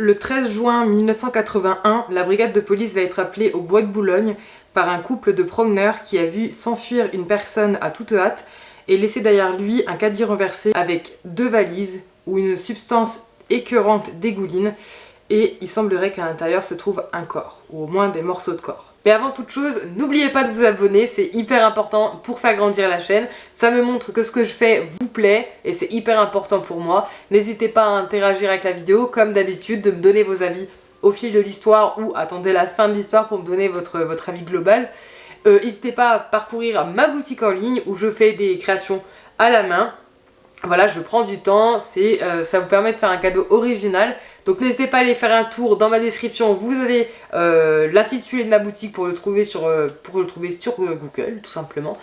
Le 13 juin 1981, la brigade de police va être appelée au bois de Boulogne par un couple de promeneurs qui a vu s'enfuir une personne à toute hâte et laisser derrière lui un caddie renversé avec 2 valises où une substance écœurante dégouline et il semblerait qu'à l'intérieur se trouve un corps, ou au moins des morceaux de corps. Mais avant toute chose, n'oubliez pas de vous abonner, c'est hyper important pour faire grandir la chaîne. Ça me montre que ce que je fais vous plaît et c'est hyper important pour moi. N'hésitez pas à interagir avec la vidéo, comme d'habitude, de me donner vos avis au fil de l'histoire ou attendez la fin de l'histoire pour me donner votre avis global. N'hésitez pas à parcourir ma boutique en ligne où je fais des créations à la main. Voilà, je prends du temps, ça vous permet de faire un cadeau original. Donc n'hésitez pas à aller faire un tour dans ma description, vous avez l'intitulé de ma boutique pour le trouver sur Google tout simplement.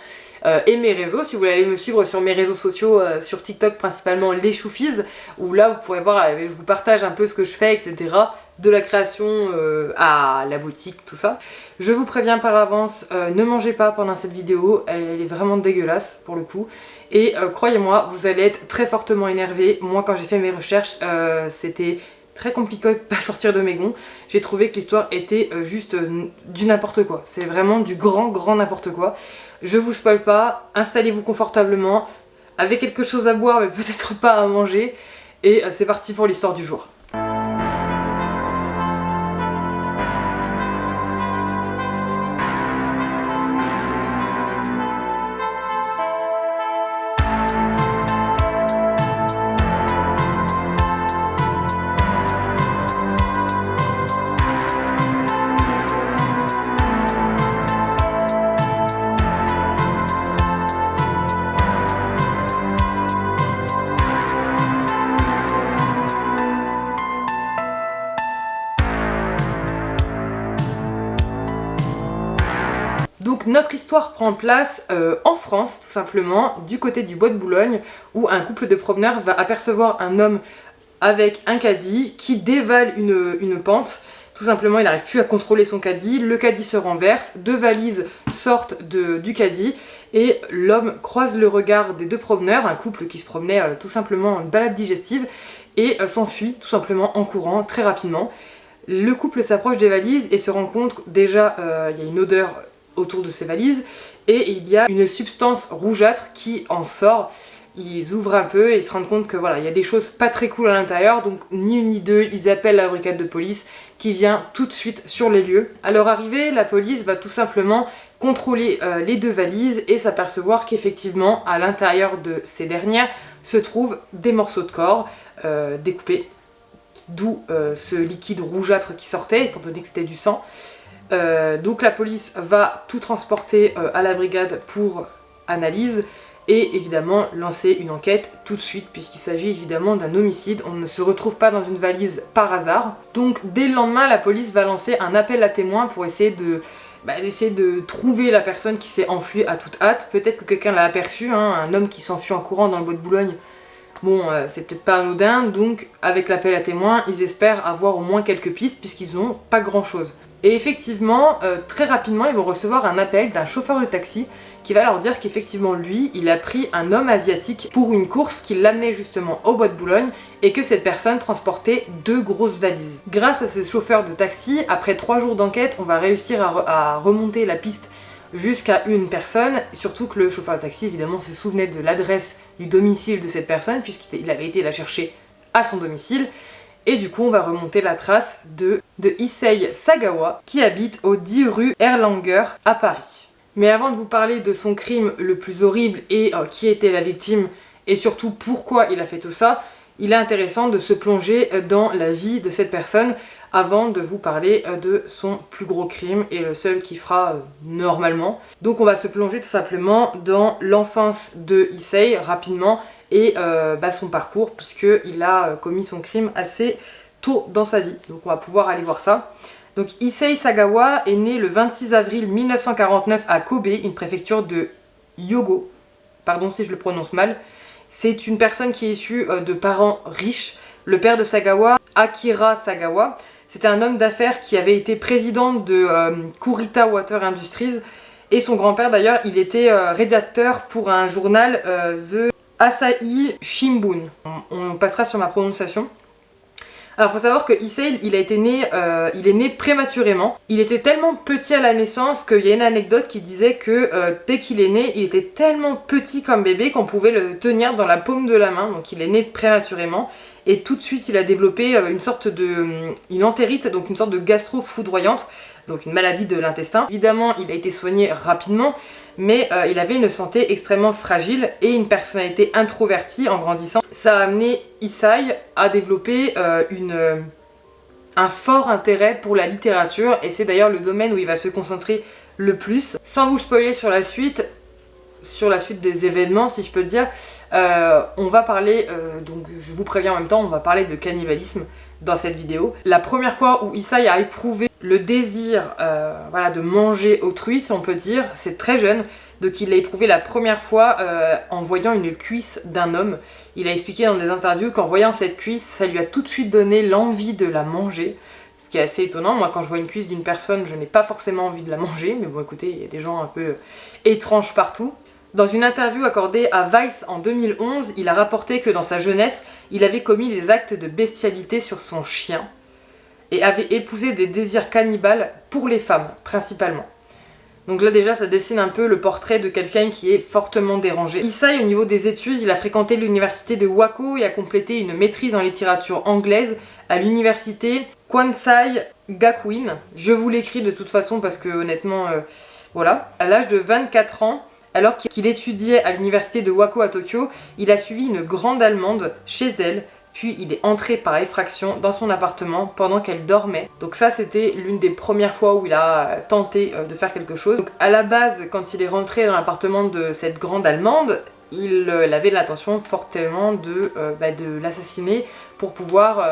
Et mes réseaux, si vous voulez aller me suivre sur mes réseaux sociaux, sur TikTok principalement les Choufiz, où là vous pourrez voir, je vous partage un peu ce que je fais, etc. De la création à la boutique, tout ça. Je vous préviens par avance, ne mangez pas pendant cette vidéo, elle est vraiment dégueulasse pour le coup. Et croyez-moi, vous allez être très fortement énervé. Moi quand j'ai fait mes recherches, c'était très compliqué de pas sortir de mes gonds. J'ai trouvé que l'histoire était juste du n'importe quoi. C'est vraiment du grand n'importe quoi. Je vous spoil pas, installez-vous confortablement, avec quelque chose à boire mais peut-être pas à manger. Et c'est parti pour l'histoire du jour. Donc notre histoire prend place en France tout simplement, du côté du bois de Boulogne, où un couple de promeneurs va apercevoir un homme avec un caddie qui dévale une pente. Tout simplement il n'arrive plus à contrôler son caddie, le caddie se renverse, 2 valises sortent du caddie et l'homme croise le regard des 2 promeneurs, un couple qui se promenait tout simplement en balade digestive et s'enfuit tout simplement en courant très rapidement. Le couple s'approche des valises et se rend compte que déjà il y a une odeur autour de ces valises et il y a une substance rougeâtre qui en sort. Ils ouvrent un peu et ils se rendent compte que voilà, il y a des choses pas très cool à l'intérieur, donc ni une ni deux, ils appellent la brigade de police qui vient tout de suite sur les lieux. À leur arrivée, la police va tout simplement contrôler les 2 valises et s'apercevoir qu'effectivement à l'intérieur de ces dernières se trouvent des morceaux de corps découpés, d'où ce liquide rougeâtre qui sortait étant donné que c'était du sang. Donc la police va tout transporter à la brigade pour analyse et évidemment lancer une enquête tout de suite puisqu'il s'agit évidemment d'un homicide, on ne se retrouve pas dans une valise par hasard. Donc dès le lendemain la police va lancer un appel à témoins pour essayer de trouver la personne qui s'est enfuie à toute hâte. Peut-être que quelqu'un l'a aperçu, hein, un homme qui s'enfuit en courant dans le bois de Boulogne. Bon, c'est peut-être pas anodin, donc avec l'appel à témoins, ils espèrent avoir au moins quelques pistes puisqu'ils n'ont pas grand chose. Et effectivement, très rapidement, ils vont recevoir un appel d'un chauffeur de taxi qui va leur dire qu'effectivement lui, il a pris un homme asiatique pour une course qui l'amenait justement au bois de Boulogne et que cette personne transportait 2 grosses valises. Grâce à ce chauffeur de taxi, après 3 jours d'enquête, on va réussir à remonter la piste jusqu'à une personne, surtout que le chauffeur de taxi évidemment se souvenait de l'adresse du domicile de cette personne puisqu'il avait été la chercher à son domicile. Et du coup on va remonter la trace de Issei Sagawa qui habite au 10 rue Erlanger à Paris. Mais avant de vous parler de son crime le plus horrible et qui était la victime et surtout pourquoi il a fait tout ça, il est intéressant de se plonger dans la vie de cette personne avant de vous parler de son plus gros crime et le seul qui fera normalement. Donc on va se plonger tout simplement dans l'enfance de Issei rapidement et son parcours puisqu'il a commis son crime assez tôt dans sa vie. Donc on va pouvoir aller voir ça. Donc Issei Sagawa est né le 26 avril 1949 à Kobe, une préfecture de Hyogo. Pardon si je le prononce mal. C'est une personne qui est issue de parents riches. Le père de Sagawa, Akira Sagawa, c'était un homme d'affaires qui avait été président de Kurita Water Industries. Et son grand-père d'ailleurs, il était rédacteur pour un journal, The Asahi Shimbun. On passera sur ma prononciation. Alors faut savoir que Issei, il est né prématurément. Il était tellement petit à la naissance qu'il y a une anecdote qui disait que dès qu'il est né, il était tellement petit comme bébé qu'on pouvait le tenir dans la paume de la main. Donc il est né prématurément et tout de suite il a développé une entérite, donc une sorte de gastro foudroyante, donc une maladie de l'intestin. Évidemment, il a été soigné rapidement, mais il avait une santé extrêmement fragile et une personnalité introvertie en grandissant. Ça a amené Issei à développer un fort intérêt pour la littérature, et c'est d'ailleurs le domaine où il va se concentrer le plus. Sans vous spoiler sur la suite des événements, si je peux dire, on va parler, donc je vous préviens en même temps, on va parler de cannibalisme dans cette vidéo. La première fois où Issei a éprouvé le désir de manger autrui, si on peut dire, c'est très jeune. Donc il l'a éprouvé la première fois en voyant une cuisse d'un homme. Il a expliqué dans des interviews qu'en voyant cette cuisse, ça lui a tout de suite donné l'envie de la manger. Ce qui est assez étonnant. Moi, quand je vois une cuisse d'une personne, je n'ai pas forcément envie de la manger. Mais bon, écoutez, il y a des gens un peu étranges partout. Dans une interview accordée à Vice en 2011, il a rapporté que dans sa jeunesse, il avait commis des actes de bestialité sur son chien et avait épousé des désirs cannibales pour les femmes, principalement. Donc là déjà, ça dessine un peu le portrait de quelqu'un qui est fortement dérangé. Issei, au niveau des études, il a fréquenté l'université de Wako et a complété une maîtrise en littérature anglaise à l'université Kwansei Gakuin. Je vous l'écris de toute façon parce que honnêtement, voilà. À l'âge de 24 ans, alors qu'il étudiait à l'université de Wako à Tokyo, il a suivi une grande allemande chez elle, puis il est entré par effraction dans son appartement pendant qu'elle dormait. Donc ça, c'était l'une des premières fois où il a tenté de faire quelque chose. Donc à la base, quand il est rentré dans l'appartement de cette grande allemande, il avait l'intention fortement de l'assassiner pour pouvoir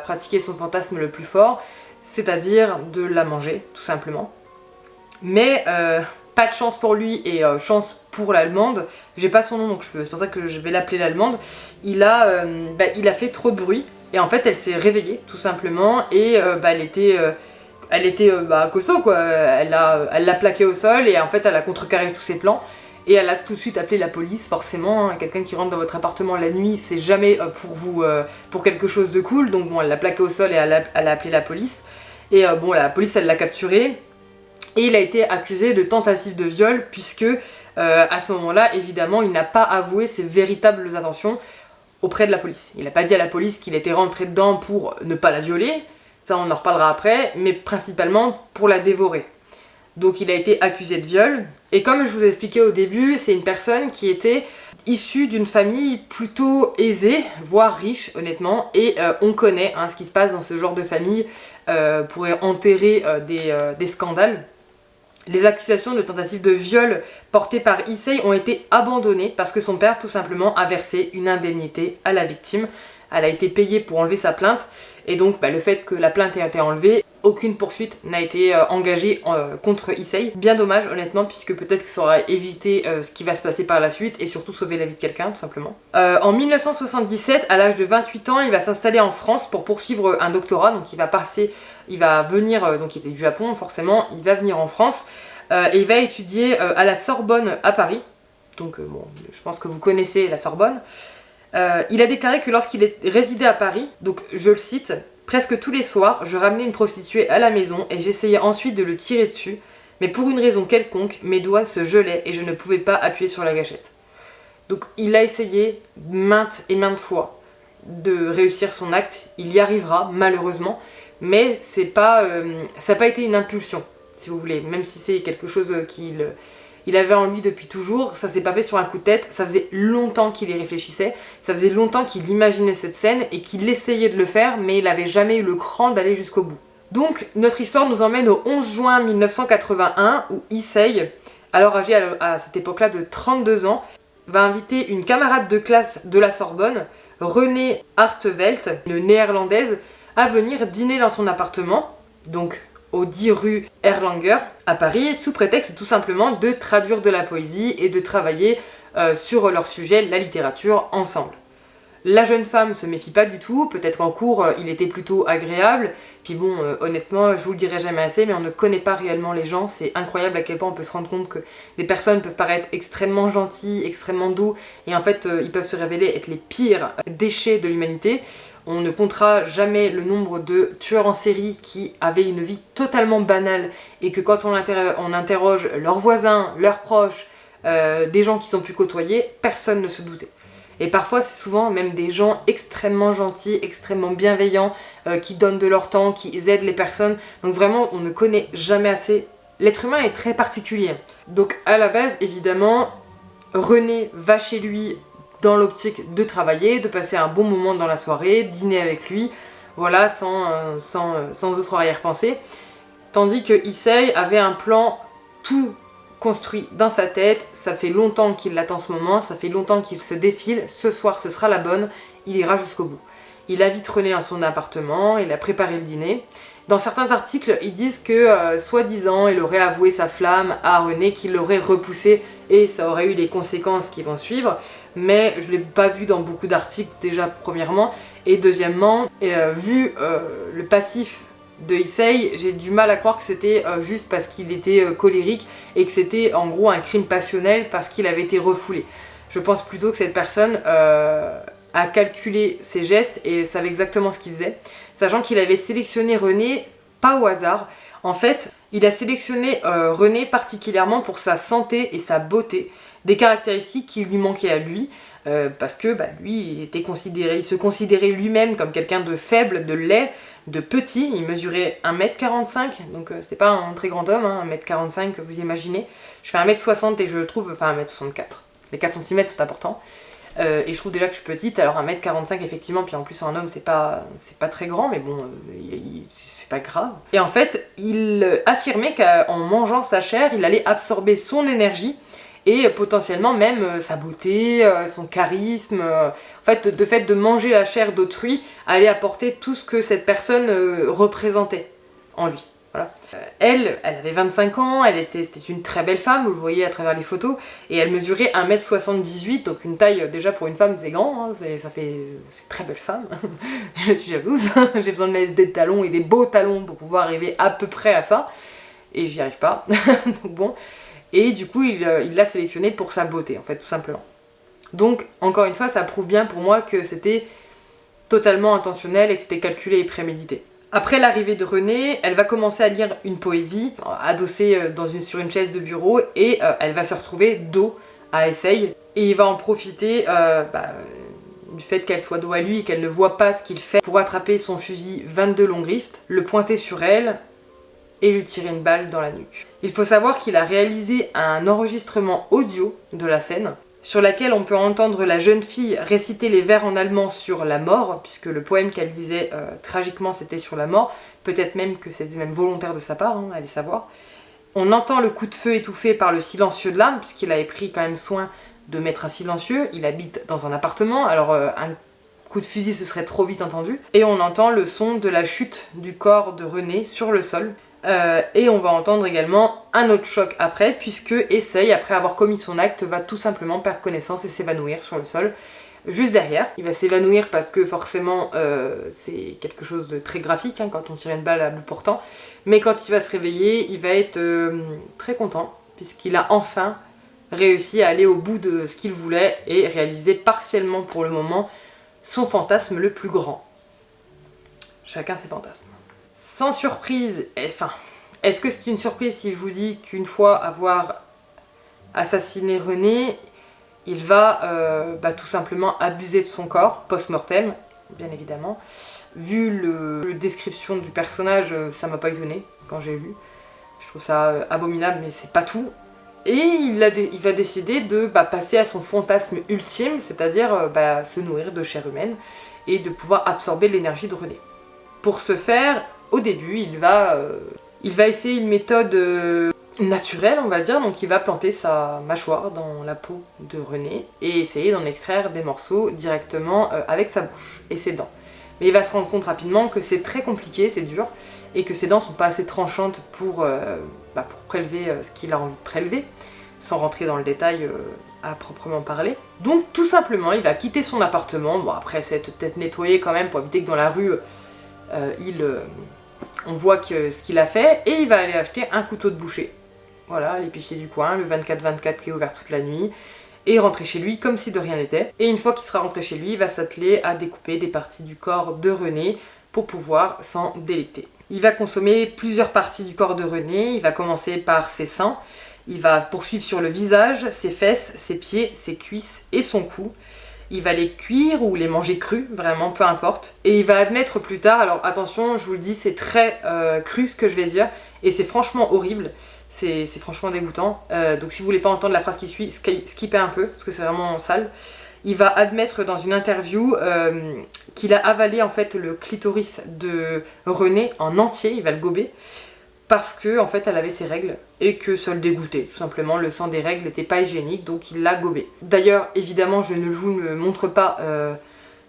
pratiquer son fantasme le plus fort, c'est-à-dire de la manger, tout simplement. Mais pas de chance pour lui et chance pour l'allemande. J'ai pas son nom, donc c'est pour ça que je vais l'appeler l'allemande. Il a fait trop de bruit et en fait elle s'est réveillée tout simplement et elle était costaud quoi. Elle l'a plaqué au sol et en fait elle a contrecarré tous ses plans. Et elle a tout de suite appelé la police, forcément. Quelqu'un qui rentre dans votre appartement la nuit, c'est jamais pour quelque chose de cool. Donc bon, elle l'a plaqué au sol et elle a appelé la police. Et la police, elle l'a capturé. Et il a été accusé de tentative de viol, puisque à ce moment-là, évidemment, il n'a pas avoué ses véritables intentions auprès de la police. Il n'a pas dit à la police qu'il était rentré dedans pour ne pas la violer, ça on en reparlera après, mais principalement pour la dévorer. Donc il a été accusé de viol, et comme je vous ai expliqué au début, c'est une personne qui était issue d'une famille plutôt aisée, voire riche honnêtement, et on connaît ce qui se passe dans ce genre de famille pour enterrer des scandales. Les accusations de tentative de viol portées par Issei ont été abandonnées parce que son père tout simplement a versé une indemnité à la victime. Elle a été payée pour enlever sa plainte et donc le fait que la plainte ait été enlevée, aucune poursuite n'a été engagée contre Issei. Bien dommage honnêtement, puisque peut-être que ça aurait évité ce qui va se passer par la suite et surtout sauver la vie de quelqu'un tout simplement. En 1977, à l'âge de 28 ans, il va s'installer en France pour poursuivre un doctorat, donc il va venir, donc il était du Japon forcément, il va venir en France et il va étudier à la Sorbonne à Paris. Donc je pense que vous connaissez la Sorbonne. Il a déclaré que lorsqu'il résidait à Paris, donc je le cite, « Presque tous les soirs, je ramenais une prostituée à la maison et j'essayais ensuite de le tirer dessus, mais pour une raison quelconque, mes doigts se gelaient et je ne pouvais pas appuyer sur la gâchette. » Donc il a essayé maintes et maintes fois de réussir son acte, il y arrivera malheureusement, mais ça n'a pas été une impulsion, si vous voulez, même si c'est quelque chose qu'il avait en lui depuis toujours, ça s'est pas fait sur un coup de tête, ça faisait longtemps qu'il y réfléchissait, ça faisait longtemps qu'il imaginait cette scène et qu'il essayait de le faire, mais il n'avait jamais eu le cran d'aller jusqu'au bout. Donc notre histoire nous emmène au 11 juin 1981 où Issei, alors âgé à cette époque-là de 32 ans, va inviter une camarade de classe de la Sorbonne, Renée Hartevelt, une néerlandaise, à venir dîner dans son appartement, donc au 10 rue Erlanger à Paris, sous prétexte tout simplement de traduire de la poésie et de travailler sur leur sujet, la littérature, ensemble. La jeune femme se méfie pas du tout, peut-être qu'en cours il était plutôt agréable, puis bon honnêtement je vous le dirai jamais assez, mais on ne connaît pas réellement les gens, c'est incroyable à quel point on peut se rendre compte que des personnes peuvent paraître extrêmement gentilles, extrêmement doux, et en fait ils peuvent se révéler être les pires déchets de l'humanité. On ne comptera jamais le nombre de tueurs en série qui avaient une vie totalement banale et que quand on interroge leurs voisins, leurs proches, des gens qui sont pu côtoyer, personne ne se doutait. Et parfois c'est souvent même des gens extrêmement gentils, extrêmement bienveillants, qui donnent de leur temps, qui aident les personnes. Donc vraiment on ne connaît jamais assez. L'être humain est très particulier. Donc à la base évidemment, René va chez lui dans l'optique de travailler, de passer un bon moment dans la soirée, dîner avec lui, voilà, sans autre arrière-pensée. Tandis que Issei avait un plan tout construit dans sa tête, ça fait longtemps qu'il l'attend ce moment, ça fait longtemps qu'il se défile, ce soir ce sera la bonne, il ira jusqu'au bout. Il invite René dans son appartement, il a préparé le dîner. Dans certains articles, ils disent que, soi-disant, il aurait avoué sa flamme à René, qu'il l'aurait repoussé et ça aurait eu les conséquences qui vont suivre. Mais je ne l'ai pas vu dans beaucoup d'articles, déjà, premièrement. Et deuxièmement, vu le passif de Issei, j'ai du mal à croire que c'était juste parce qu'il était colérique et que c'était en gros un crime passionnel parce qu'il avait été refoulé. Je pense plutôt que cette personne a calculé ses gestes et savait exactement ce qu'il faisait, sachant qu'il avait sélectionné René pas au hasard. En fait, il a sélectionné René particulièrement pour sa santé et sa beauté, des caractéristiques qui lui manquaient à lui, parce que lui, il se considérait lui-même comme quelqu'un de faible, de laid, de petit. Il mesurait 1m45, donc c'était pas un très grand homme, hein, 1m45, vous imaginez. Je fais 1m60 et je trouve, enfin 1m64. Les 4 cm sont importants. Et je trouve déjà que je suis petite, alors 1m45 effectivement, puis en plus un homme c'est pas très grand, mais bon, c'est pas grave. Et en fait, il affirmait qu'en mangeant sa chair, il allait absorber son énergie et potentiellement même sa beauté, son charisme. En fait, le fait de manger la chair d'autrui allait apporter tout ce que cette personne représentait en lui. Voilà. Elle avait 25 ans, c'était une très belle femme, vous le voyez à travers les photos, et elle mesurait 1m78, donc une taille déjà pour une femme c'est grand, hein, ça fait une très belle femme. Je suis jalouse, j'ai besoin de mettre des talons et des beaux talons pour pouvoir arriver à peu près à ça, et j'y arrive pas, donc bon. Et du coup il l'a sélectionnée pour sa beauté en fait, tout simplement. Donc encore une fois ça prouve bien pour moi que c'était totalement intentionnel et que c'était calculé et prémédité. Après l'arrivée de René, elle va commencer à lire une poésie, adossée sur une chaise de bureau, et elle va se retrouver dos à Issei. Et il va en profiter du fait qu'elle soit dos à lui et qu'elle ne voit pas ce qu'il fait pour attraper son fusil 22 long rift, le pointer sur elle et lui tirer une balle dans la nuque. Il faut savoir qu'il a réalisé un enregistrement audio de la scène, sur laquelle on peut entendre la jeune fille réciter les vers en allemand sur la mort, puisque le poème qu'elle disait tragiquement c'était sur la mort, peut-être même que c'était même volontaire de sa part, hein, allez savoir. On entend le coup de feu étouffé par le silencieux de l'âme, puisqu'il avait pris quand même soin de mettre un silencieux, il habite dans un appartement, alors un coup de fusil ce serait trop vite entendu, et on entend le son de la chute du corps de René sur le sol. Et on va entendre également un autre choc après, puisque Issei, après avoir commis son acte, va tout simplement perdre connaissance et s'évanouir sur le sol. Juste derrière, il va s'évanouir parce que forcément c'est quelque chose de très graphique hein, quand on tire une balle à bout portant. Mais quand il va se réveiller, il va être très content, puisqu'il a enfin réussi à aller au bout de ce qu'il voulait et réaliser partiellement pour le moment son fantasme le plus grand. Chacun ses fantasmes. Sans surprise, enfin, est-ce que c'est une surprise si je vous dis qu'une fois avoir assassiné René, il va tout simplement abuser de son corps, post-mortem, bien évidemment. Vu la description du personnage, ça m'a pas étonné quand j'ai lu. Je trouve ça abominable, mais c'est pas tout. Et il va décider de passer à son fantasme ultime, c'est-à-dire se nourrir de chair humaine et de pouvoir absorber l'énergie de René. Pour ce faire, au début, il va essayer une méthode naturelle, on va dire, donc il va planter sa mâchoire dans la peau de René et essayer d'en extraire des morceaux directement avec sa bouche et ses dents. Mais il va se rendre compte rapidement que c'est très compliqué, c'est dur, et que ses dents sont pas assez tranchantes pour prélever ce qu'il a envie de prélever, sans rentrer dans le détail à proprement parler. Donc tout simplement, il va quitter son appartement, bon après c'est peut-être nettoyé quand même pour éviter que dans la rue on voit ce qu'il a fait, et il va aller acheter un couteau de boucher. Voilà, à l'épicier du coin, le 24-24 qui est ouvert toute la nuit. et rentrer chez lui comme si de rien n'était. Et une fois qu'il sera rentré chez lui, il va s'atteler à découper des parties du corps de René pour pouvoir s'en délecter. Il va consommer plusieurs parties du corps de René, il va commencer par ses seins, il va poursuivre sur le visage, ses fesses, ses pieds, ses cuisses et son cou. Il va les cuire ou les manger crus, vraiment peu importe. Et il va admettre plus tard, alors attention, je vous le dis, c'est très cru ce que je vais dire, et c'est franchement horrible. C'est franchement dégoûtant. Donc si vous voulez pas entendre la phrase qui suit, skippez un peu, parce que c'est vraiment sale. Il va admettre dans une interview qu'il a avalé en fait le clitoris de René en entier, il va le gober, parce que en fait elle avait ses règles et que ça le dégoûtait, tout simplement. Le sang des règles n'était pas hygiénique, donc il l'a gobé. D'ailleurs, évidemment, je ne vous le montre pas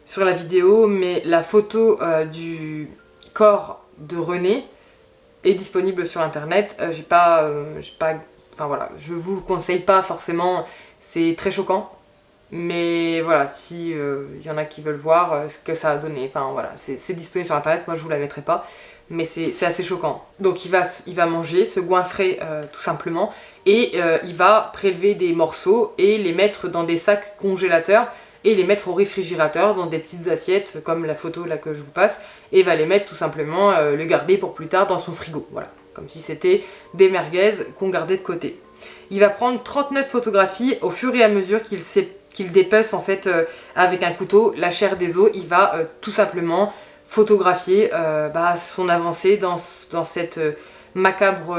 sur la vidéo, mais la photo du corps de René est disponible sur internet. Enfin voilà, je vous le conseille pas forcément, c'est très choquant. Mais voilà, si y en a qui veulent voir ce que ça a donné, enfin voilà, c'est disponible sur internet, moi je vous la mettrai pas, mais c'est assez choquant. Donc il va manger, se goinfrer tout simplement, et il va prélever des morceaux et les mettre dans des sacs congélateurs et les mettre au réfrigérateur dans des petites assiettes comme la photo là que je vous passe, et va les mettre tout simplement, le garder pour plus tard dans son frigo, voilà, comme si c'était des merguez qu'on gardait de côté. Il va prendre 39 photographies au fur et à mesure qu'il dépece en fait avec un couteau la chair des os. Il va tout simplement photographier son avancée dans cette macabre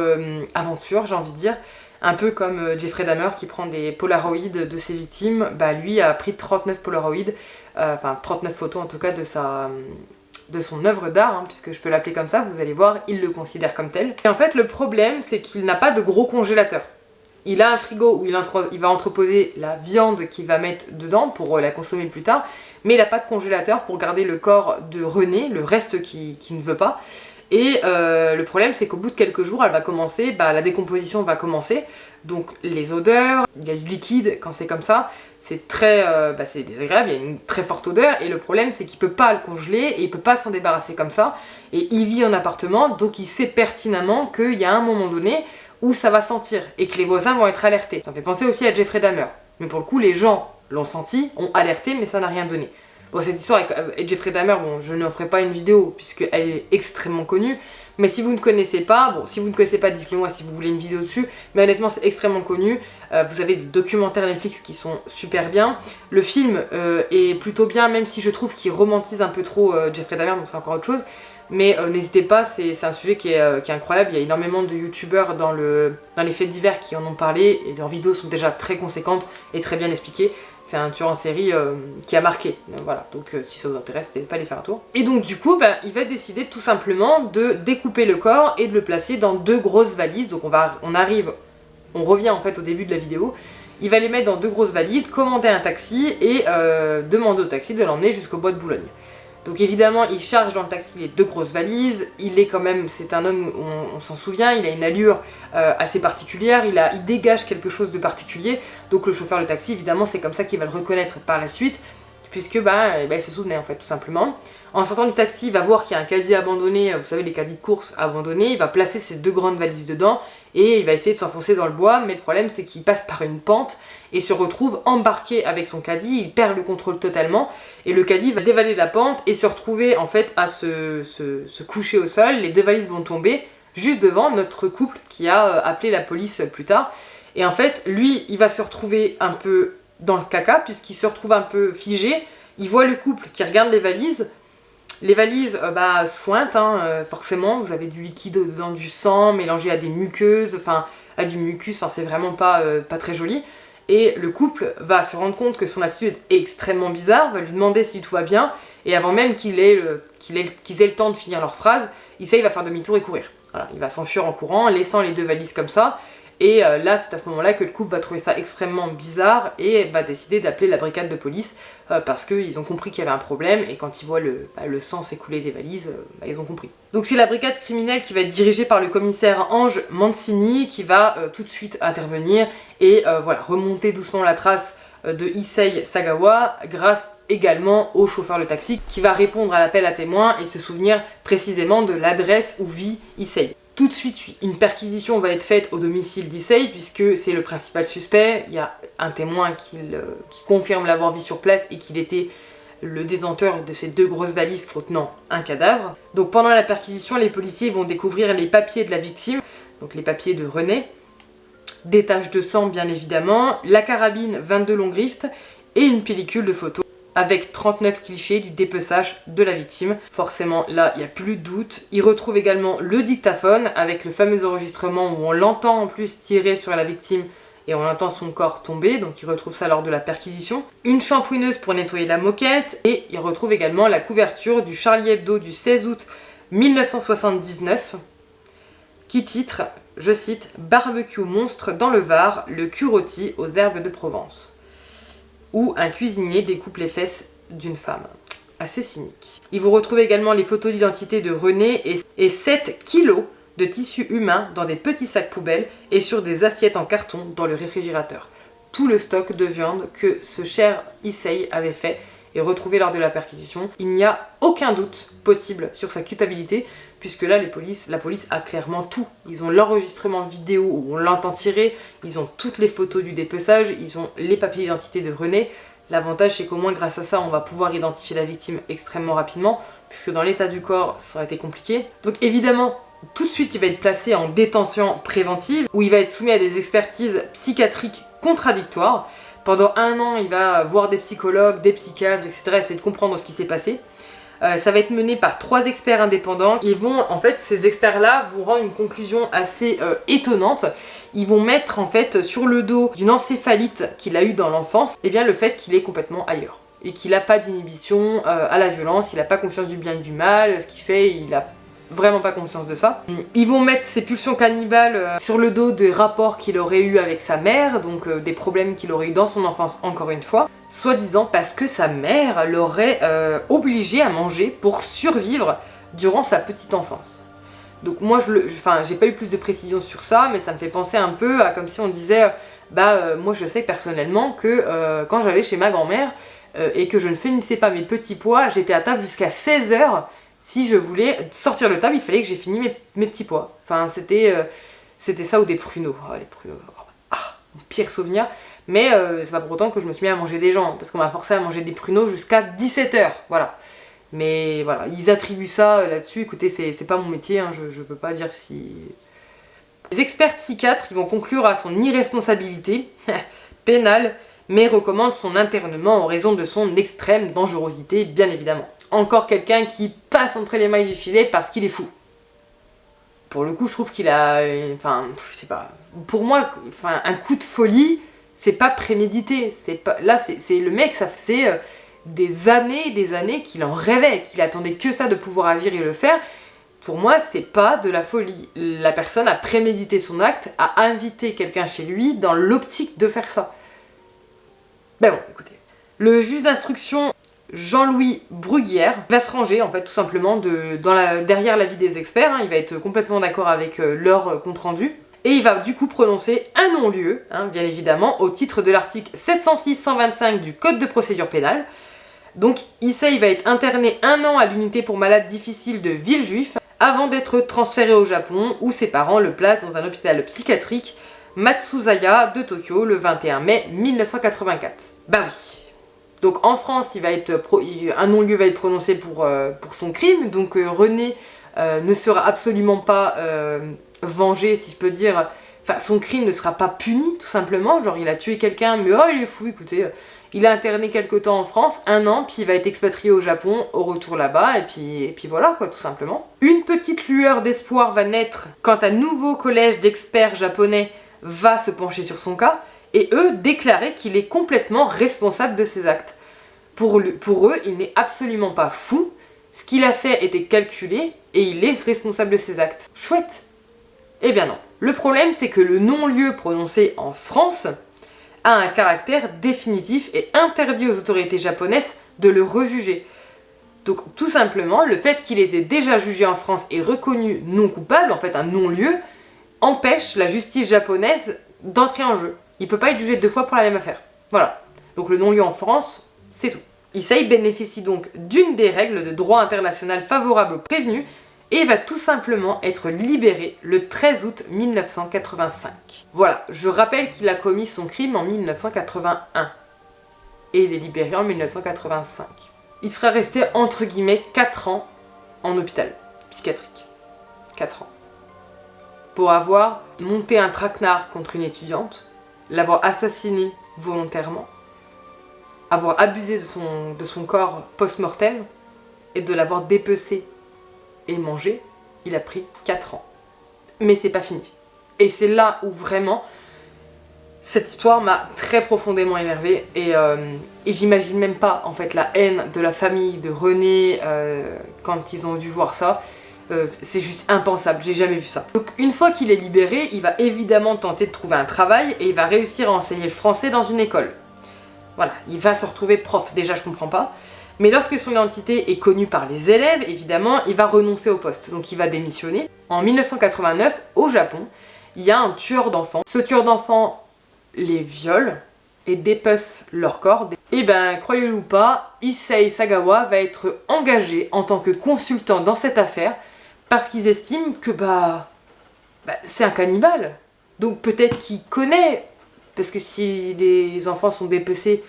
aventure, j'ai envie de dire. Un peu comme Jeffrey Dahmer qui prend des polaroïds de ses victimes, lui a pris 39 polaroïds, enfin 39 photos en tout cas de son œuvre d'art, hein, puisque je peux l'appeler comme ça, vous allez voir, il le considère comme tel. Et en fait le problème c'est qu'il n'a pas de gros congélateur. Il a un frigo où il va entreposer la viande qu'il va mettre dedans pour la consommer plus tard, mais il n'a pas de congélateur pour garder le corps de René, le reste qui ne veut pas. Et le problème c'est qu'au bout de quelques jours, elle va commencer, la décomposition va commencer, donc les odeurs, il y a du liquide quand c'est comme ça, c'est très c'est désagréable, il y a une très forte odeur, et le problème c'est qu'il peut pas le congeler et il peut pas s'en débarrasser comme ça, et il vit en appartement, donc il sait pertinemment qu'il y a un moment donné où ça va sentir et que les voisins vont être alertés. Ça me fait penser aussi à Jeffrey Dahmer, mais pour le coup les gens l'ont senti, ont alerté, mais ça n'a rien donné. Bon, cette histoire avec Jeffrey Dahmer, bon, je n'en ferai pas une vidéo puisqu'elle est extrêmement connue, mais si vous ne connaissez pas, dites-le moi si vous voulez une vidéo dessus, mais honnêtement c'est extrêmement connu. Vous avez des documentaires Netflix qui sont super bien. Le film est plutôt bien, même si je trouve qu'il romantise un peu trop Jeffrey Dahmer, donc c'est encore autre chose. Mais n'hésitez pas, c'est un sujet qui est incroyable. Il y a énormément de youtubeurs dans les faits divers qui en ont parlé, et leurs vidéos sont déjà très conséquentes et très bien expliquées. C'est un tueur en série qui a marqué, voilà, donc si ça vous intéresse, n'hésitez pas à aller faire un tour. Et donc du coup, il va décider tout simplement de découper le corps et de le placer dans 2 grosses valises. Donc on revient en fait au début de la vidéo. Il va les mettre dans 2 grosses valises, commander un taxi et demander au taxi de l'emmener jusqu'au bois de Boulogne. Donc évidemment, il charge dans le taxi les 2 grosses valises, c'est un homme, on s'en souvient, il a une allure assez particulière, il dégage quelque chose de particulier, donc le chauffeur de taxi, évidemment, c'est comme ça qu'il va le reconnaître par la suite, puisque il se souvenait en fait, tout simplement. En sortant du taxi, il va voir qu'il y a un caddie abandonné, vous savez les caddies de course abandonnés, il va placer ces 2 grandes valises dedans, et il va essayer de s'enfoncer dans le bois, mais le problème c'est qu'il passe par une pente, et se retrouve embarqué avec son caddie, il perd le contrôle totalement, et le caddie va dévaler la pente et se retrouver en fait à se coucher au sol, les 2 valises vont tomber juste devant notre couple qui a appelé la police plus tard, et en fait lui il va se retrouver un peu dans le caca puisqu'il se retrouve un peu figé, il voit le couple qui regarde les valises sointent, forcément, vous avez du liquide dedans, du sang mélangé à des muqueuses, enfin à du mucus, c'est vraiment pas très joli. Et le couple va se rendre compte que son attitude est extrêmement bizarre, va lui demander si tout va bien, et avant même qu'ils aient le temps de finir leur phrase, il va faire demi-tour et courir. Voilà, il va s'enfuir en courant, laissant les 2 valises comme ça, et là c'est à ce moment-là que le couple va trouver ça extrêmement bizarre et va décider d'appeler la brigade de police parce qu'ils ont compris qu'il y avait un problème, et quand ils voient le sang s'écouler des valises, ils ont compris. Donc c'est la brigade criminelle qui va être dirigée par le commissaire Ange Mancini qui va tout de suite intervenir et remonter doucement la trace de Issei Sagawa grâce également au chauffeur de taxi qui va répondre à l'appel à témoins et se souvenir précisément de l'adresse où vit Issei. Tout de suite, une perquisition va être faite au domicile d'Issei puisque c'est le principal suspect. Il y a un témoin qui confirme l'avoir vu sur place et qu'il était le détenteur de ces 2 grosses valises contenant un cadavre. Donc pendant la perquisition, les policiers vont découvrir les papiers de la victime, donc les papiers de René, des taches de sang bien évidemment, la carabine 22 long rift et une pellicule de photos avec 39 clichés du dépeçage de la victime. Forcément là, il n'y a plus de doute. Ils retrouvent également le dictaphone avec le fameux enregistrement où on l'entend en plus tirer sur la victime et on entend son corps tomber, donc ils retrouvent ça lors de la perquisition. Une shampouineuse pour nettoyer la moquette, et ils retrouvent également la couverture du Charlie Hebdo du 16 août 1979, qui titre, je cite, « Barbecue monstre dans le Var, le cul rôti aux herbes de Provence », où un cuisinier découpe les fesses d'une femme. Assez cynique. Ils vont retrouver également les photos d'identité de René et 7 kilos de tissu humain dans des petits sacs poubelles et sur des assiettes en carton dans le réfrigérateur. Tout le stock de viande que ce cher Issei avait fait et retrouvé lors de la perquisition. Il n'y a aucun doute possible sur sa culpabilité puisque là la police a clairement tout. Ils ont l'enregistrement vidéo où on l'entend tirer, ils ont toutes les photos du dépeçage, ils ont les papiers d'identité de René. L'avantage c'est qu'au moins grâce à ça on va pouvoir identifier la victime extrêmement rapidement puisque dans l'état du corps ça aurait été compliqué. Donc évidemment tout de suite, il va être placé en détention préventive, où il va être soumis à des expertises psychiatriques contradictoires. Pendant 1 an, il va voir des psychologues, des psychiatres, etc., essayer de comprendre ce qui s'est passé. Ça va être mené par 3 experts indépendants. En fait, ces experts-là vont rendre une conclusion assez étonnante. Ils vont mettre, en fait, sur le dos d'une encéphalite qu'il a eue dans l'enfance, eh bien, le fait qu'il est complètement ailleurs. Et qu'il n'a pas d'inhibition à la violence, il n'a pas conscience du bien et du mal, ce qui fait, il a vraiment pas conscience de ça. Ils vont mettre ses pulsions cannibales sur le dos des rapports qu'il aurait eu avec sa mère, donc des problèmes qu'il aurait eu dans son enfance encore une fois, soi-disant parce que sa mère l'aurait obligé à manger pour survivre durant sa petite enfance. Donc moi j'ai pas eu plus de précision sur ça, mais ça me fait penser un peu à comme si on disait moi je sais personnellement que quand j'allais chez ma grand-mère et que je ne finissais pas mes petits pois, j'étais à table jusqu'à 16h. Si je voulais sortir de table, il fallait que j'ai fini mes petits pois. Enfin, c'était ça ou des pruneaux. Ah, les pruneaux, mon pire souvenir. Mais c'est pas pour autant que je me suis mis à manger des gens, parce qu'on m'a forcé à manger des pruneaux jusqu'à 17h. Voilà. Mais voilà, ils attribuent ça là-dessus. Écoutez, c'est pas mon métier, hein, je peux pas dire si... Les experts psychiatres, ils vont conclure à son irresponsabilité pénale, mais recommandent son internement en raison de son extrême dangerosité, bien évidemment. Encore quelqu'un qui passe entre les mailles du filet parce qu'il est fou. Pour le coup, je trouve qu'il a... Enfin, je sais pas... Pour moi, un coup de folie, c'est pas prémédité. Là, c'est le mec, ça faisait des années qu'il en rêvait, qu'il attendait que ça de pouvoir agir et le faire. Pour moi, c'est pas de la folie. La personne a prémédité son acte, a invité quelqu'un chez lui dans l'optique de faire ça. Ben bon, écoutez. Le juge d'instruction... Jean-Louis Bruguière va se ranger en fait tout simplement derrière l'avis des experts, hein, il va être complètement d'accord avec leur compte-rendu et il va du coup prononcer un non-lieu, hein, bien évidemment, au titre de l'article 706-125 du Code de procédure pénale. Donc Issei va être interné 1 an à l'unité pour malades difficiles de Villejuif avant d'être transféré au Japon où ses parents le placent dans un hôpital psychiatrique Matsuzaya de Tokyo le 21 mai 1984. Bah oui. Donc en France, un non-lieu va être prononcé pour son crime, donc René ne sera absolument pas vengé, si je peux dire. Enfin, son crime ne sera pas puni, tout simplement. Genre, il a tué quelqu'un, mais oh, il est fou, écoutez. Il a interné quelque temps en France, 1 an, puis il va être expatrié au Japon, au retour là-bas, et puis voilà, quoi, tout simplement. Une petite lueur d'espoir va naître quand un nouveau collège d'experts japonais va se pencher sur son cas, et eux déclarer qu'il est complètement responsable de ses actes. Pour eux, il n'est absolument pas fou, ce qu'il a fait était calculé, et il est responsable de ses actes. Chouette! Eh bien non. Le problème, c'est que le non-lieu prononcé en France a un caractère définitif et interdit aux autorités japonaises de le rejuger. Donc tout simplement, le fait qu'il ait été déjà jugé en France et reconnu non coupable, en fait un non-lieu, empêche la justice japonaise d'entrer en jeu. Il peut pas être jugé 2 fois pour la même affaire. Voilà. Donc le non-lieu en France, c'est tout. Issei bénéficie donc d'une des règles de droit international favorable aux prévenus et va tout simplement être libéré le 13 août 1985. Voilà, je rappelle qu'il a commis son crime en 1981 et il est libéré en 1985. Il sera resté entre guillemets 4 ans en hôpital psychiatrique. 4 ans. Pour avoir monté un traquenard contre une étudiante, l'avoir assassinée volontairement, avoir abusé de son corps post-mortem et de l'avoir dépecé et mangé, il a pris 4 ans. Mais c'est pas fini. Et c'est là où vraiment cette histoire m'a très profondément énervée et j'imagine même pas en fait la haine de la famille de René quand ils ont dû voir ça. C'est juste impensable, j'ai jamais vu ça. Donc une fois qu'il est libéré, il va évidemment tenter de trouver un travail et il va réussir à enseigner le français dans une école. Voilà, il va se retrouver prof, déjà je comprends pas. Mais lorsque son identité est connue par les élèves, évidemment, il va renoncer au poste. Donc il va démissionner. En 1989, au Japon, il y a un tueur d'enfants. Ce tueur d'enfants les viole et dépece leur corps. Et ben, croyez-le ou pas, Issei Sagawa va être engagé en tant que consultant dans cette affaire parce qu'ils estiment que c'est un cannibale. Donc peut-être qu'il connaît, parce que si les enfants sont dépecés,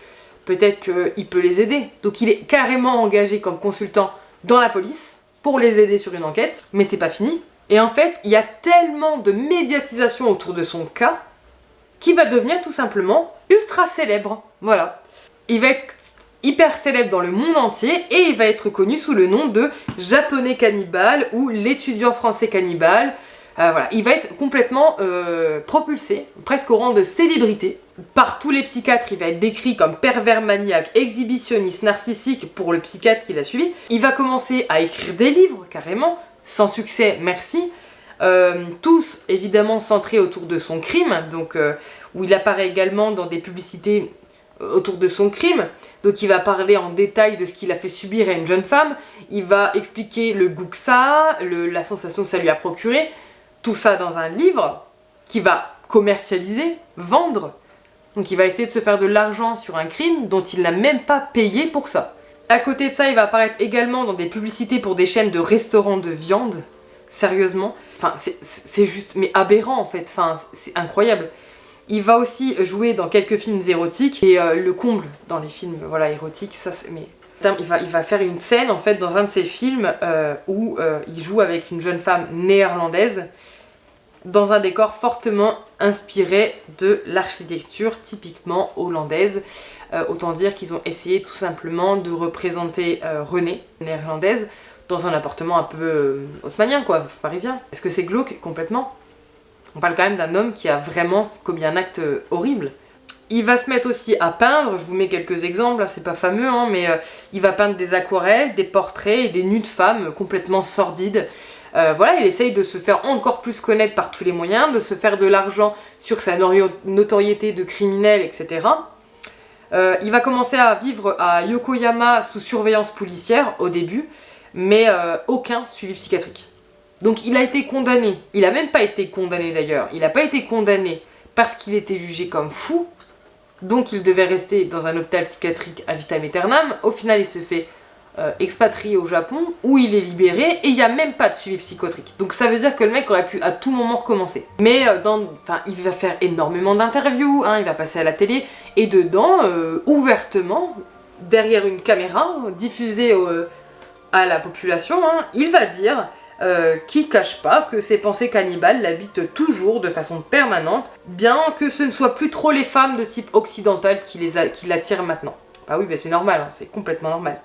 peut-être qu'il peut les aider. Donc il est carrément engagé comme consultant dans la police pour les aider sur une enquête, mais c'est pas fini. Et en fait, il y a tellement de médiatisation autour de son cas qu'il va devenir tout simplement ultra célèbre. Voilà. Il va être hyper célèbre dans le monde entier et il va être connu sous le nom de japonais cannibale ou l'étudiant français cannibale. Voilà, il va être complètement propulsé, presque au rang de célébrité. Par tous les psychiatres, il va être décrit comme pervers maniaque, exhibitionniste, narcissique pour le psychiatre qui l'a suivi. Il va commencer à écrire des livres, carrément, sans succès, merci. Tous évidemment centrés autour de son crime, donc où il apparaît également dans des publicités autour de son crime. Donc il va parler en détail de ce qu'il a fait subir à une jeune femme. Il va expliquer le goût que ça a, la sensation que ça lui a procuré. Tout ça dans un livre qu'il va commercialiser, vendre. Donc il va essayer de se faire de l'argent sur un crime dont il n'a même pas payé pour ça. À côté de ça, il va apparaître également dans des publicités pour des chaînes de restaurants de viande. Sérieusement. Enfin, c'est juste, mais aberrant en fait. Enfin, c'est incroyable. Il va aussi jouer dans quelques films érotiques. Et le comble dans les films érotiques, ça c'est... Mais... Il va faire une scène en fait dans un de ses films où il joue avec une jeune femme néerlandaise dans un décor fortement inspiré de l'architecture typiquement hollandaise. Autant dire qu'ils ont essayé tout simplement de représenter Renée, néerlandaise, dans un appartement un peu haussmannien quoi, parisien. Est-ce que c'est glauque complètement? On parle quand même d'un homme qui a vraiment commis un acte horrible. Il va se mettre aussi à peindre, je vous mets quelques exemples, c'est pas fameux, mais il va peindre des aquarelles, des portraits et des nus de femmes complètement sordides. Voilà, il essaye de se faire encore plus connaître par tous les moyens, de se faire de l'argent sur sa notoriété de criminel, etc. Il va commencer à vivre à Yokoyama sous surveillance policière au début, mais aucun suivi psychiatrique. Donc il a été condamné, il a même pas été condamné d'ailleurs, il n'a pas été condamné parce qu'il était jugé comme fou, donc il devait rester dans un hôpital psychiatrique à vitam aeternam. Au final il se fait expatrié au Japon, où il est libéré et il n'y a même pas de suivi psychotrique. Donc ça veut dire que le mec aurait pu à tout moment recommencer. Mais il va faire énormément d'interviews, il va passer à la télé, et dedans, ouvertement, derrière une caméra, diffusée à la population, il va dire qu'il cache pas que ses pensées cannibales l'habitent toujours de façon permanente, bien que ce ne soit plus trop les femmes de type occidental qui l'attirent maintenant. Ah oui, c'est normal, c'est complètement normal.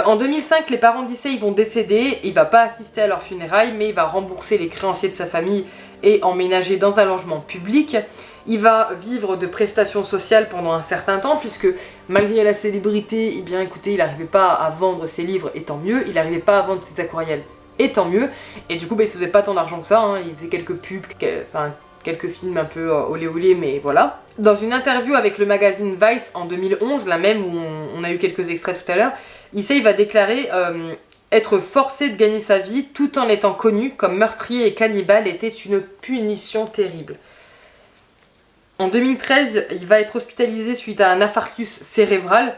En 2005, les parents d'Issei vont décéder, il va pas assister à leurs funérailles, mais il va rembourser les créanciers de sa famille et emménager dans un logement public. Il va vivre de prestations sociales pendant un certain temps, puisque malgré la célébrité, eh bien écoutez, il n'arrivait pas à vendre ses livres, et tant mieux, il n'arrivait pas à vendre ses aquarelles, et tant mieux, et du coup il se faisait pas tant d'argent que ça, il faisait quelques pubs, quelques films un peu olé olé, mais voilà. Dans une interview avec le magazine Vice en 2011, la même où on a eu quelques extraits tout à l'heure, Issei va déclarer être forcé de gagner sa vie tout en étant connu comme meurtrier et cannibale était une punition terrible. En 2013, il va être hospitalisé suite à un infarctus cérébral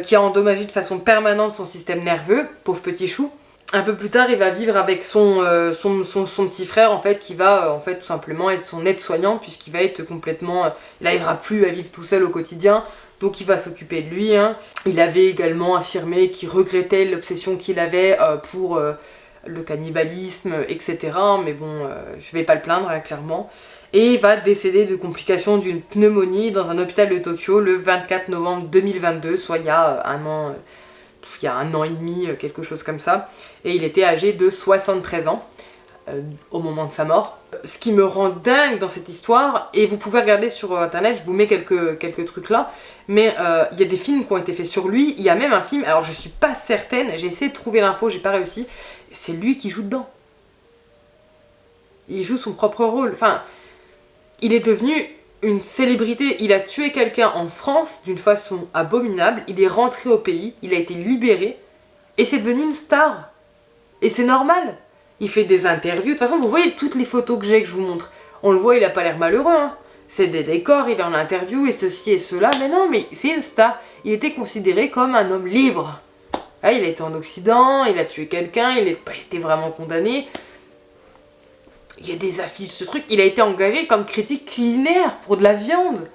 qui a endommagé de façon permanente son système nerveux, pauvre petit chou. un peu plus tard, il va vivre avec son petit frère en fait, qui va en fait tout simplement être son aide-soignant, puisqu'il va être complètement... il n'arrivera plus à vivre tout seul au quotidien, donc il va s'occuper de lui. Hein. Il avait également affirmé qu'il regrettait l'obsession qu'il avait pour le cannibalisme, etc. Mais bon, je vais pas le plaindre, hein, clairement. Et il va décéder de complications d'une pneumonie dans un hôpital de Tokyo le 24 novembre 2022, soit il y a un an... il y a un an et demi, quelque chose comme ça, et il était âgé de 73 ans au moment de sa mort. Ce qui me rend dingue dans cette histoire, et vous pouvez regarder sur internet, je vous mets quelques trucs là, mais il y a des films qui ont été faits sur lui, il y a même un film, alors je suis pas certaine, j'ai essayé de trouver l'info, j'ai pas réussi, c'est lui qui joue dedans. Il joue son propre rôle, enfin, il est devenu une célébrité, il a tué quelqu'un en France d'une façon abominable, il est rentré au pays, il a été libéré, et c'est devenu une star. Et c'est normal. Il fait des interviews, de toute façon vous voyez toutes les photos que j'ai, que je vous montre, on le voit, il a pas l'air malheureux, hein. C'est des décors, il est en interview, et ceci et cela, mais non, mais c'est une star. Il était considéré comme un homme libre. Ah, il a été en Occident, il a tué quelqu'un, il n'a pas été vraiment condamné. Il y a des affiches, ce truc. Il a été engagé comme critique culinaire pour de la viande.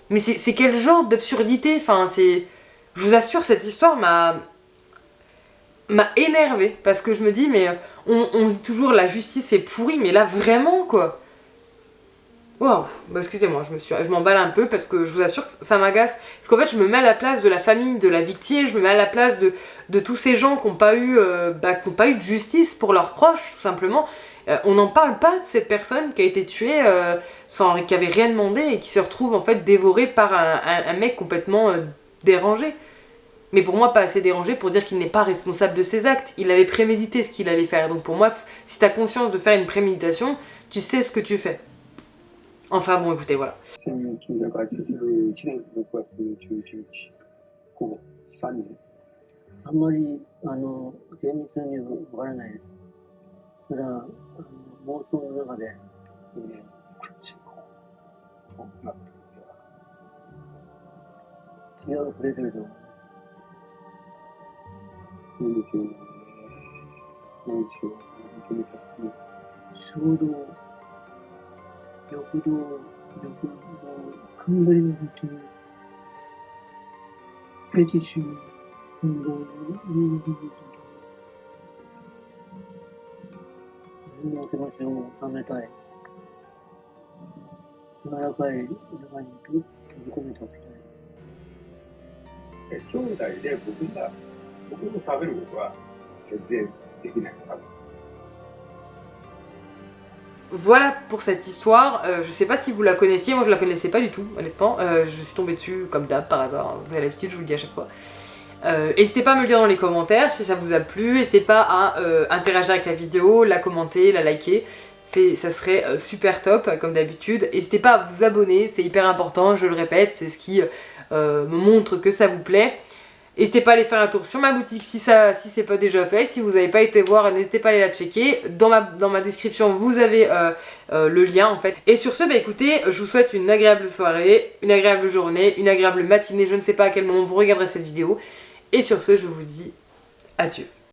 Mais c'est quel genre d'absurdité? Enfin, c'est... Je vous assure, cette histoire m'a énervée. Parce que je me dis, mais on dit toujours la justice est pourrie, mais là, vraiment, quoi. Waouh, bah excusez-moi, je m'emballe un peu parce que je vous assure que ça m'agace. Parce qu'en fait, je me mets à la place de la famille de la victime, je me mets à la place de tous ces gens qui n'ont pas eu de justice pour leurs proches, tout simplement. On n'en parle pas de cette personne qui a été tuée qui avait rien demandé et qui se retrouve en fait dévorée par un mec complètement dérangé. Mais pour moi, pas assez dérangé pour dire qu'il n'est pas responsable de ses actes. Il avait prémédité ce qu'il allait faire. Donc pour moi, si tu as conscience de faire une préméditation, tu sais ce que tu fais. Enfin bon, écoutez, voilà. あんまり厳密にはわからないです。ただ妄想の中で気が触れてると思います。衝動、欲動、頑張りの本当にフェティッシュ本望の有力と自分の気持ちを収めたい。柔らかい中に閉じ込めておきたい。兄弟で僕も食べることは全然できないかな。 Voilà pour cette histoire, je sais pas si vous la connaissiez, moi je la connaissais pas du tout honnêtement, je suis tombée dessus comme d'hab par hasard, vous avez l'habitude, je vous le dis à chaque fois. N'hésitez pas à me le dire dans les commentaires si ça vous a plu, n'hésitez pas à interagir avec la vidéo, la commenter, la liker, ça serait super top comme d'habitude. N'hésitez pas à vous abonner, c'est hyper important, je le répète, c'est ce qui me montre que ça vous plaît. N'hésitez pas à aller faire un tour sur ma boutique si c'est pas déjà fait. Si vous n'avez pas été voir, n'hésitez pas à aller la checker. Dans ma description, vous avez le lien en fait. Et sur ce, bah écoutez, je vous souhaite une agréable soirée, une agréable journée, une agréable matinée. Je ne sais pas à quel moment vous regarderez cette vidéo. Et sur ce, je vous dis adieu.